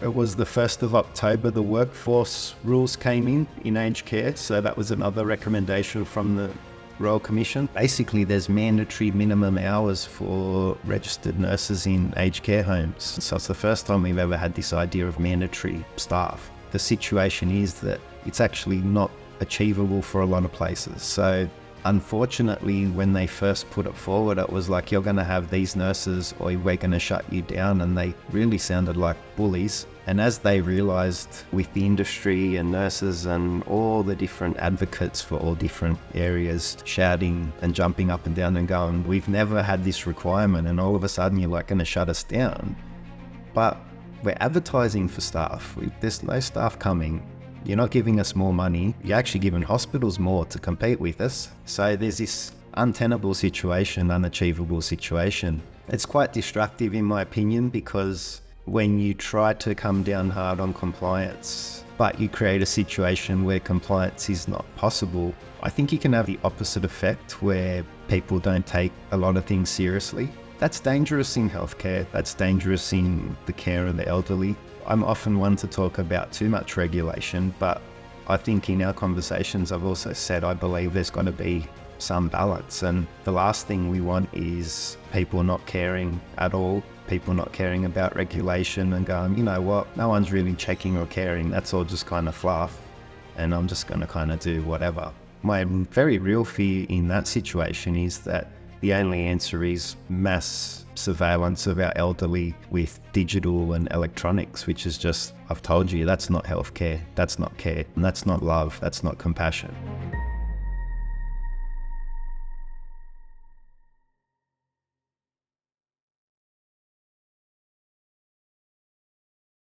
It was the 1st of October, the workforce rules came in aged care. So that was another recommendation from the Royal Commission. Basically, there's mandatory minimum hours for registered nurses in aged care homes. So it's the first time we've ever had this idea of mandatory staff. The situation is that it's actually not achievable for a lot of places. So unfortunately, when they first put it forward, it was like, you're going to have these nurses or we're going to shut you down. And they really sounded like bullies. And as they realized with the industry and nurses and all the different advocates for all different areas shouting and jumping up and down and going, we've never had this requirement. And all of a sudden you're like going to shut us down. But we're advertising for staff. There's no staff coming. You're not giving us more money. You're actually giving hospitals more to compete with us. So there's this untenable situation, unachievable situation. It's quite destructive in my opinion, because when you try to come down hard on compliance, but you create a situation where compliance is not possible, I think you can have the opposite effect where people don't take a lot of things seriously. That's dangerous in healthcare. That's dangerous in the care of the elderly. I'm often one to talk about too much regulation, but I think in our conversations, I've also said I believe there's got to be some balance. And the last thing we want is people not caring at all, people not caring about regulation and going, you know what, no one's really checking or caring. That's all just kind of fluff. And I'm just going to kind of do whatever. My very real fear in that situation is that the only answer is mass surveillance of our elderly with digital and electronics, which is just, I've told you, that's not healthcare, that's not care, and that's not love, that's not compassion.